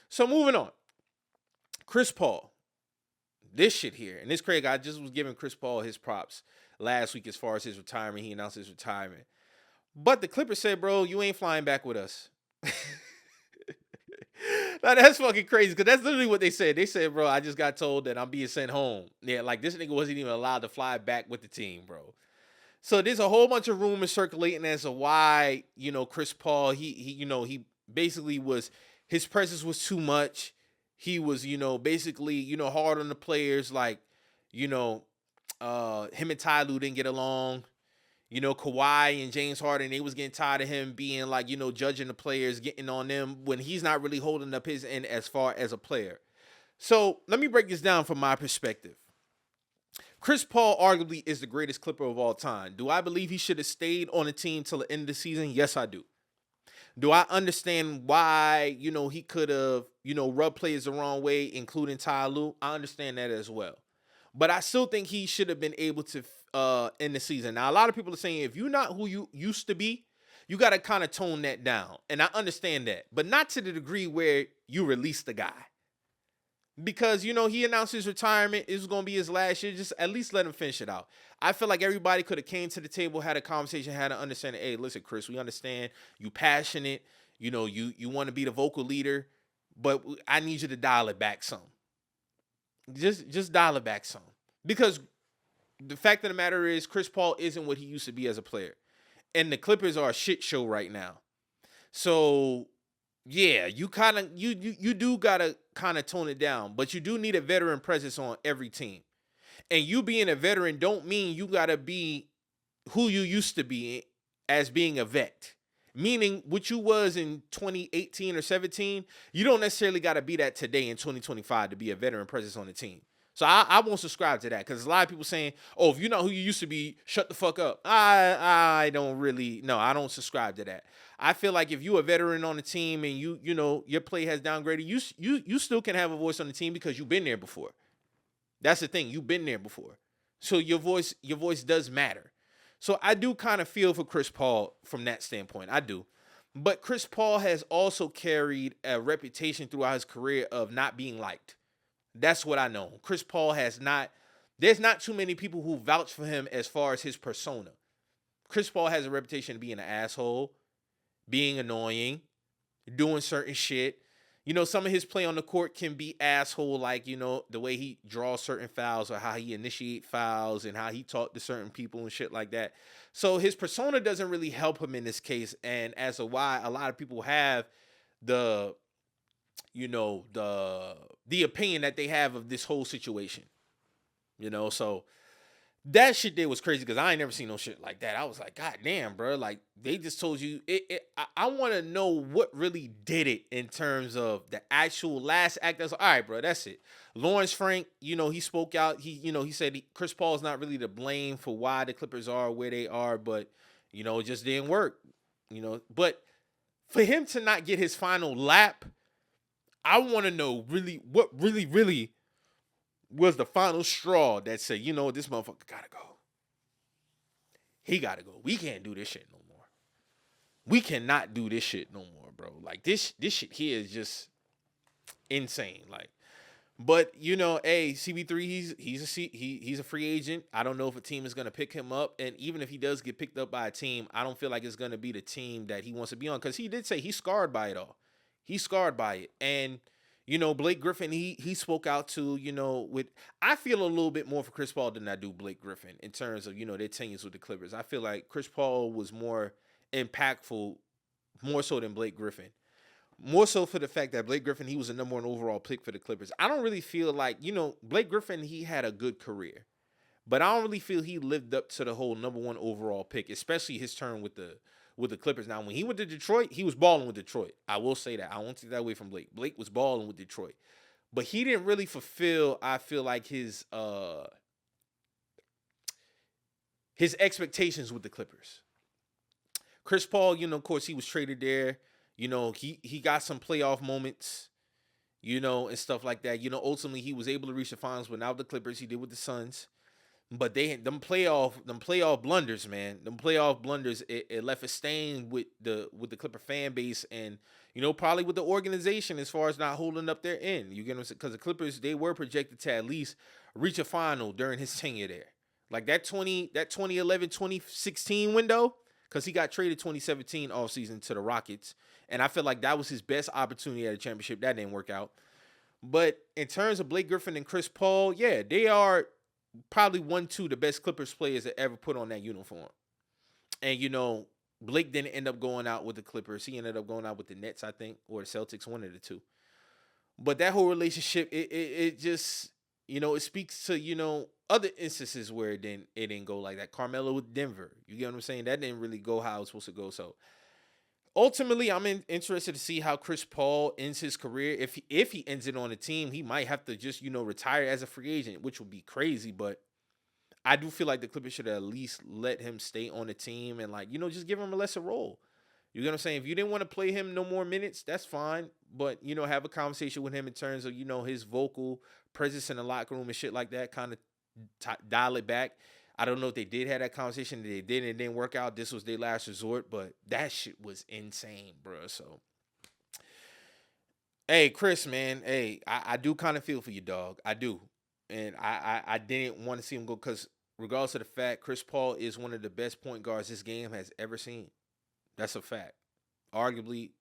So moving on. Chris Paul. This shit here. And this Craig, I just was giving Chris Paul his props last week as far as his retirement. He announced his retirement. But the Clippers said, bro, you ain't flying back with us. Now that's fucking crazy, because that's literally what they said. They said, bro, I just got told that I'm being sent home. Yeah, like this nigga wasn't even allowed to fly back with the team, bro. So there's a whole bunch of rumors circulating as to why, Chris Paul, he basically was, his presence was too much. He was, basically, hard on the players. Like, him and Ty Lue didn't get along. Kawhi and James Harden, they was getting tired of him being like, judging the players, getting on them when he's not really holding up his end as far as a player. So let me break this down from my perspective. Chris Paul arguably is the greatest Clipper of all time. Do I believe he should have stayed on the team till the end of the season? Yes, I do. Do I understand why, he could have, rubbed players the wrong way, including Ty Lue? I understand that as well. But I still think he should have been able to end the season. Now, a lot of people are saying if you're not who you used to be, you got to kind of tone that down. And I understand that. But not to the degree where you release the guy. Because, he announced his retirement. It was going to be his last year. Just at least let him finish it out. I feel like everybody could have came to the table, had a conversation, had an understanding. Hey, listen, Chris, we understand you passionate. You want to be the vocal leader. But I need you to dial it back some. Just dial it back some. Because the fact of the matter is Chris Paul isn't what he used to be as a player. And the Clippers are a shit show right now. So, yeah, you do got to kind of tone it down. But you do need a veteran presence on every team. And you being a veteran don't mean you got to be who you used to be as being a vet. Meaning what you was in 2018 or 17, you don't necessarily got to be that today in 2025 to be a veteran presence on the team. So I won't subscribe to that, because a lot of people saying, oh, if you're not who you used to be, shut the fuck up. I don't subscribe to that. I feel like if you're a veteran on the team and your play has downgraded, you still can have a voice on the team because you've been there before. That's the thing. You've been there before. So your voice does matter. So I do kind of feel for Chris Paul from that standpoint. I do. But Chris Paul has also carried a reputation throughout his career of not being liked. That's what I know. Chris Paul there's not too many people who vouch for him as far as his persona. Chris Paul has a reputation of being an asshole, being annoying, doing certain shit. Some of his play on the court can be asshole, like, the way he draws certain fouls or how he initiate fouls and how he talk to certain people and shit like that. So his persona doesn't really help him in this case. And as to why a lot of people have the opinion that they have of this whole situation. So that shit there was crazy, because I ain't never seen no shit like that. I was like, God damn, bro. Like, they just told you I want to know what really did it in terms of the actual last act. That's all right, bro. That's it. Lawrence Frank, he spoke out. He said Chris Paul's not really to blame for why the Clippers are where they are, but it just didn't work. But for him to not get his final lap, I want to know really what really was the final straw that said, this motherfucker gotta go. He gotta go. We can't do this shit no more. We cannot do this shit no more, bro. Like, this shit here is just insane. Like, but hey, CB3, he's a free agent. I don't know if a team is gonna pick him up, and even if he does get picked up by a team, I don't feel like it's gonna be the team that he wants to be on, because he did say he's scarred by it all. He's scarred by it. And, Blake Griffin, he spoke out to, I feel a little bit more for Chris Paul than I do Blake Griffin in terms of, their tenures with the Clippers. I feel like Chris Paul was more impactful, more so than Blake Griffin. More so for the fact that Blake Griffin, he was a number one overall pick for the Clippers. I don't really feel like, Blake Griffin, he had a good career. but I don't really feel he lived up to the whole number one overall pick, especially his turn with the Clippers. Now, when he went to Detroit, he was balling with Detroit. I will say that. I won't take that away from Blake. Blake was balling with Detroit, but he didn't really fulfill, I feel like, his expectations with the Clippers. Chris Paul, of course, he was traded there. He got some playoff moments, and stuff like that. Ultimately he was able to reach the finals without the Clippers. He did with the Suns. But them playoff blunders, man. Them playoff blunders, it left a stain with the Clipper fan base and, probably with the organization as far as not holding up their end. You get what I'm saying? Because the Clippers, they were projected to at least reach a final during his tenure there. Like that 2011, 2016 window, because he got traded 2017 offseason to the Rockets. And I feel like that was his best opportunity at a championship. That didn't work out. But in terms of Blake Griffin and Chris Paul, yeah, they are probably 1-2 the best Clippers players that ever put on that uniform. And, Blake didn't end up going out with the Clippers. He ended up going out with the Nets, I think, or the Celtics, one of the two. But that whole relationship, it just, it speaks to, other instances where it didn't go like that. Carmelo with Denver. You get what I'm saying? That didn't really go how it was supposed to go. So ultimately, I'm interested to see how Chris Paul ends his career. If he ends it on a team, he might have to just, retire as a free agent, which would be crazy. But I do feel like the Clippers should at least let him stay on the team and, just give him a lesser role. You get what I'm saying? If you didn't want to play him no more minutes, that's fine. But, have a conversation with him in terms of, his vocal presence in the locker room and shit like that, kind of dial it back. I don't know if they did have that conversation. They did, and it didn't work out. This was their last resort, but that shit was insane, bro. So, hey, Chris, man, hey, I do kind of feel for you, dog. I do. And I didn't want to see him go because regardless of the fact, Chris Paul is one of the best point guards this game has ever seen. That's a fact. Arguably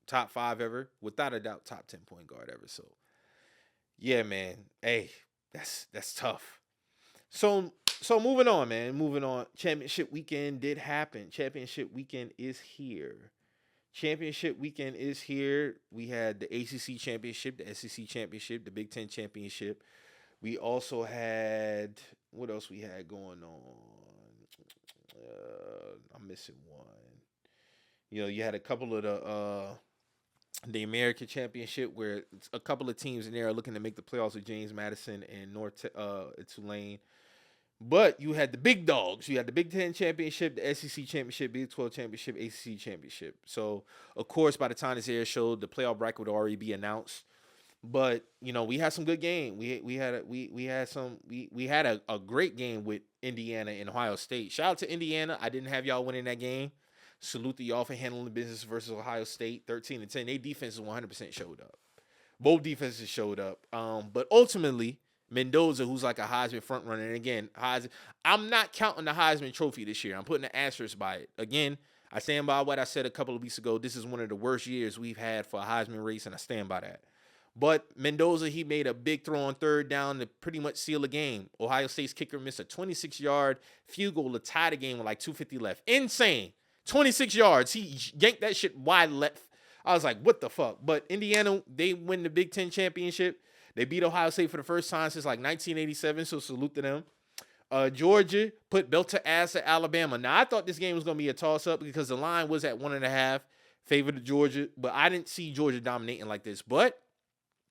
top 5 ever. Without a doubt, top 10 point guard ever. So, yeah, man. Hey, that's tough. So moving on, man. Moving on. Championship weekend did happen. Championship weekend is here. We had the ACC championship, the SEC championship, the Big Ten championship. We also had, what else we had going on? I'm missing one. You had a couple of the American Championship where a couple of teams in there are looking to make the playoffs with James Madison and Tulane. But you had the big dogs. You had the Big Ten Championship, the SEC Championship, Big 12 Championship, ACC Championship. So, of course, by the time this air showed, the playoff bracket would already be announced. But we had some good game. We had a great game with Indiana and Ohio State. Shout out to Indiana. I didn't have y'all winning that game. Salute to y'all for handling the business versus Ohio State, 13-10. Their defenses 100% showed up. Both defenses showed up. But ultimately, Mendoza, who's like a Heisman front runner, and again, I'm not counting the Heisman Trophy this year. I'm putting an asterisk by it. Again, I stand by what I said a couple of weeks ago. This is one of the worst years we've had for a Heisman race, and I stand by that. But Mendoza, he made a big throw on third down to pretty much seal the game. Ohio State's kicker missed a 26-yard field goal to tie the game with like 2:50 left. Insane. 26 yards. He yanked that shit wide left. I was like, what the fuck? But Indiana, they win the Big Ten championship. They beat Ohio State for the first time since like 1987, so salute to them. Georgia put belt to ass at Alabama. Now, I thought this game was going to be a toss-up because the line was at 1.5, favor to Georgia, but I didn't see Georgia dominating like this. But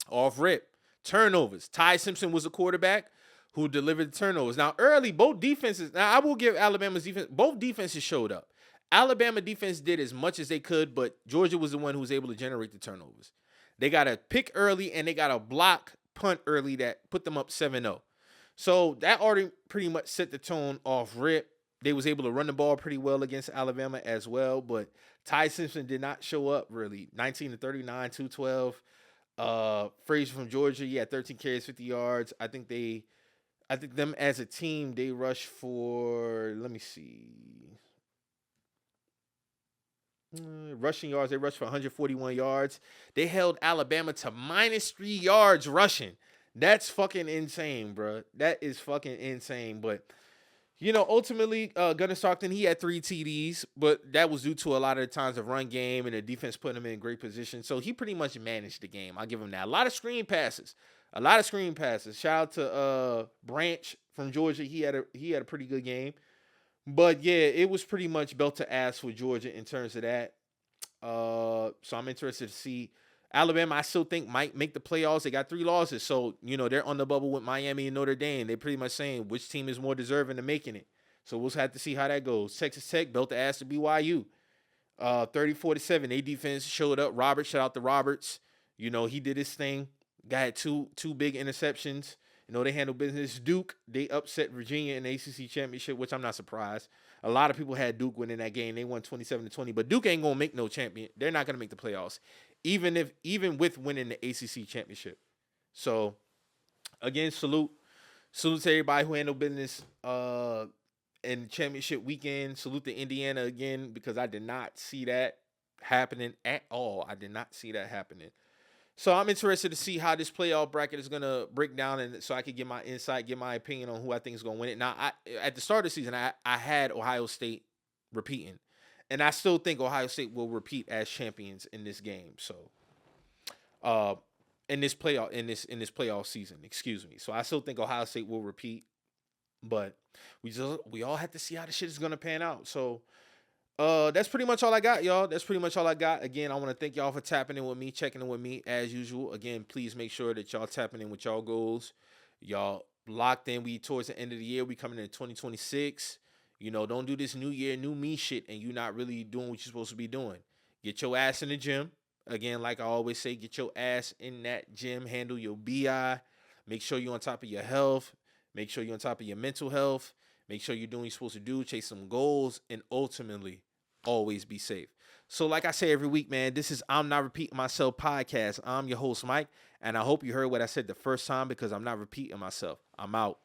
off rip, turnovers. Ty Simpson was the quarterback who delivered the turnovers. Now, early, both defenses, now I will give Alabama's defense, both defenses showed up. Alabama defense did as much as they could, but Georgia was the one who was able to generate the turnovers. They got a pick early, and they got a block punt early that put them up 7-0. So that already pretty much set the tone off rip. They was able to run the ball pretty well against Alabama as well, but Ty Simpson did not show up really. 19-39, 212. Frazier from Georgia, 13 carries, 50 yards. I think them as a team, they rushed for, let me see. Rushing yards, they rushed for 141 yards. They held Alabama to -3 yards rushing. That's fucking insane, bro. That is fucking insane. But, ultimately, Gunnar Stockton, he had 3 TDs, but that was due to a lot of the times of run game and the defense putting him in great position. So he pretty much managed the game. I'll give him that. A lot of screen passes. A lot of screen passes. Shout out to Branch from Georgia. He had a pretty good game. But yeah, it was pretty much belt to ass for Georgia in terms of that. So I'm interested to see Alabama. I still think might make the playoffs. They got 3 losses, so they're on the bubble with Miami and Notre Dame. They're pretty much saying which team is more deserving of making it. So we'll have to see how that goes. Texas Tech belt the ass to BYU. 30-47. They defense showed up. Shout out to Roberts. He did his thing. Guy had two big interceptions. They handled business. Duke, they upset Virginia in the ACC championship, which I'm not surprised. A lot of people had Duke winning that game. They won 27-20, but Duke ain't gonna make no champion. They're not gonna make the playoffs, even with winning the ACC championship. So, again, salute to everybody who handled business in championship weekend. Salute to Indiana again, because I did not see that happening at all. I did not see that happening. So I'm interested to see how this playoff bracket is going to break down, and so I can get my insight, get my opinion on who I think is going to win it. Now, at the start of the season, I had Ohio State repeating, and I still think Ohio State will repeat as champions in this game. So, in this playoff season, excuse me. So I still think Ohio State will repeat, but we all have to see how the shit is going to pan out. So. That's pretty much all I got, y'all. That's pretty much all I got. Again, I want to thank y'all for tapping in with me, checking in with me as usual. Again, please make sure that y'all tapping in with y'all goals. Y'all locked in. We towards the end of the year. We coming in 2026. Don't do this new year, new me shit, and you not really doing what you're supposed to be doing. Get your ass in the gym. Again, like I always say, get your ass in that gym. Handle your BI. Make sure you're on top of your health. Make sure you're on top of your mental health. Make sure you're doing what you're supposed to do. Chase some goals, and ultimately, always be safe. So like I say every week, man, this is I'm Not Repeating Myself podcast. I'm your host, Mike, and I hope you heard what I said the first time, because I'm not repeating myself. I'm out.